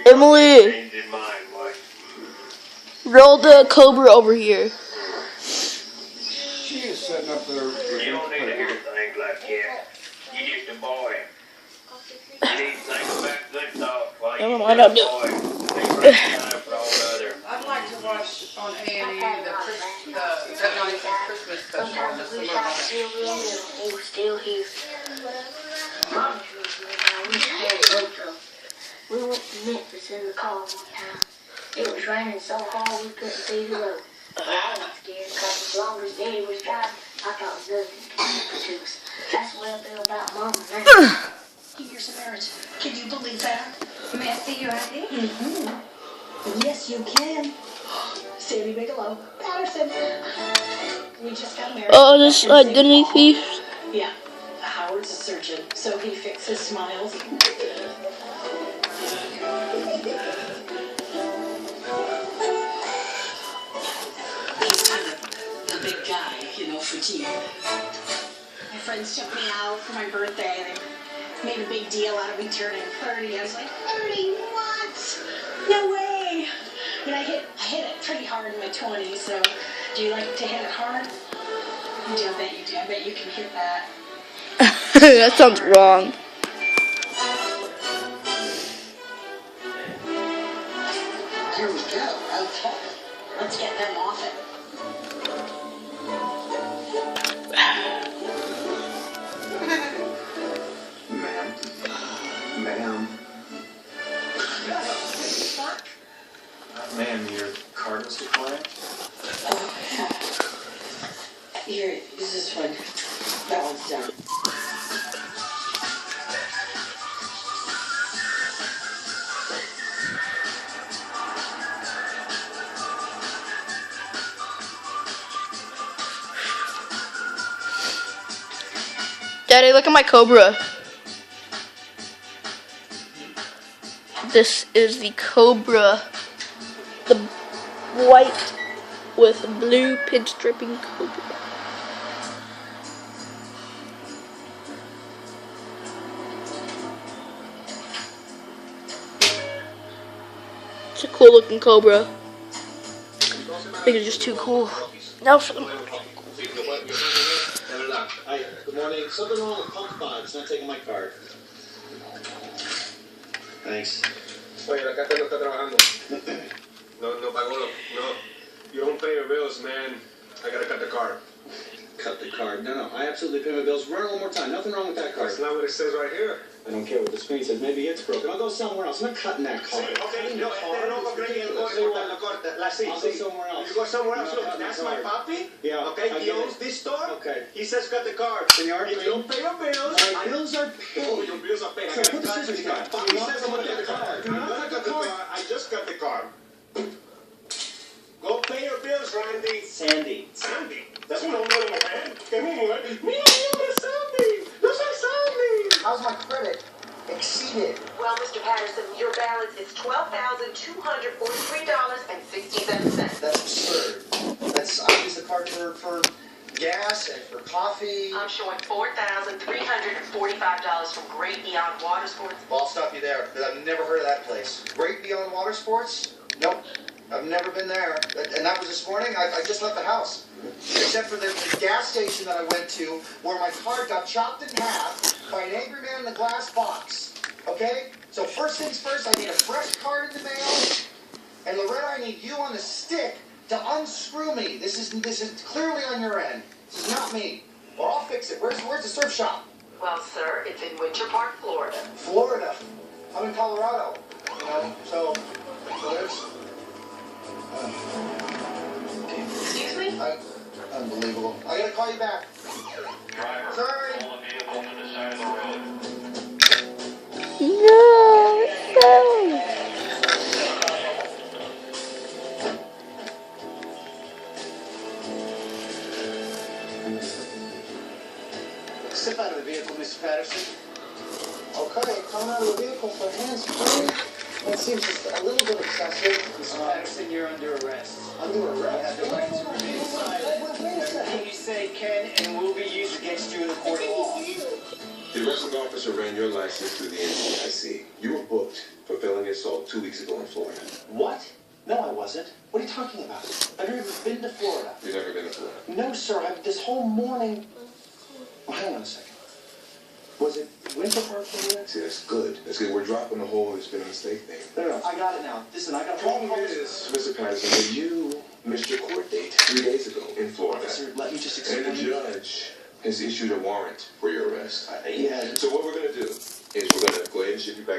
Emily, roll the cobra over here. She is setting up there. You don't need to hear things like that. You just a boy. You need to think about good thoughts while Never you're mind, a I'll do boy. Think right time for all the other. I'd like to watch on A&E the 95th Christmas special on this summer. He was still here. We went to Memphis in the car one time. It was raining so hard we couldn't see the road. But I was scared because as long as Daddy was driving, I thought nothing could happen to us. That's what I feel about Mama now. Years of marriage. Can you believe that? May I see your ID? Mm-hmm. Yes, you can. Sammy Bigelow, Patterson. We just got married. Oh, this identity thief. Yeah, Howard's a surgeon, so he fixes smiles. The big guy, you know, for tea. My friends took me out for my birthday. They made a big deal out of me turning 30. I was like, 30? What? No way. But I hit it pretty hard in my 20s, so do you like to hit it hard? I bet you do. I bet you can hit that. That sounds wrong. Here we go. Okay. Let's get them off it. Ma'am. Ma'am, your card was declined? Here, this is fun. That one's done. Daddy, look at my cobra. This is the cobra. The white with blue pinstriping cobra. It's a cool looking cobra. I think it's just too cool. Now for the Hi, good morning. Something wrong with pump 5. It's not taking my card. Thanks. Oye, la carta no está trabajando. No pagó. No. You don't pay your bills, man. I gotta cut the card. Cut the card. No. I absolutely pay my bills. Run it one more time. Nothing wrong with that card. That's not what it says right here. I don't care what the screen says. Maybe it's broken. I'll go somewhere else. I'm not cutting that card. Okay, no, no corta. I'll go somewhere else. You go somewhere else. I'm not Look, cutting that's the my card. papi. Yeah. Okay, I he get owns it. this store. Okay. He says cut the card. Senor, If you don't pay your bills, my bills are paid. Oh, your bills are paid. So put the scissors down. Papi Do not says I'm gonna cut the card. Do not cut the card. I just cut the card. Go pay your bills, Randy. Sandy. Sandy. That's un hombre de mujer. ¿Qué mujer? Mira, mi hombre Sandy. Yo soy Sandy. How's my credit? Exceeded. Well, Mr. Patterson, your balance is $12,243.67. That's absurd. I use the card for gas and for coffee. I'm showing $4,345 from Great Beyond Water Sports. Well, I'll stop you there, because I've never heard of that place. Great Beyond Water Sports? Nope. I've never been there. And that was this morning. I just left the house. Except for the gas station that I went to, where my card got chopped in half by an angry man in a glass box. Okay? So first things first, I need a fresh card in the mail. And Loretta, I need you on the stick to unscrew me. This is clearly on your end. This is not me. Or I'll fix it. Where's the surf shop? Well, sir, it's in Winter Park, Florida. Florida. I'm in Colorado. You know, so there's... Excuse me? Unbelievable. I gotta call you back. Sorry. No. Step out of the vehicle, Mr. Patterson. Okay, coming out of the vehicle for hands-free. That seems just a little bit excessive. Mr. Patterson, you're under arrest. Under arrest? You have the right to remain silent. Wait a second. Everything you say can and will be used against you in the court of law. The arresting officer ran your license through the NCIC. You were booked for felony assault 2 weeks ago in Florida. What? No, I wasn't. What are you talking about? I've never been to Florida. You've never been to Florida? No, sir. This whole morning... Oh, hang on a second. Was it Winter Park Florida? See, that's good. That's good. We're dropping the whole it's been a mistake thing. No, I got it now. Listen, I got a Problem is, Mr. Patterson, that you missed your court date 3 days ago in Florida. Sir, let me just explain. And the judge has issued a warrant for your arrest. Yeah. So what we're going to do is we're going to go ahead and ship you back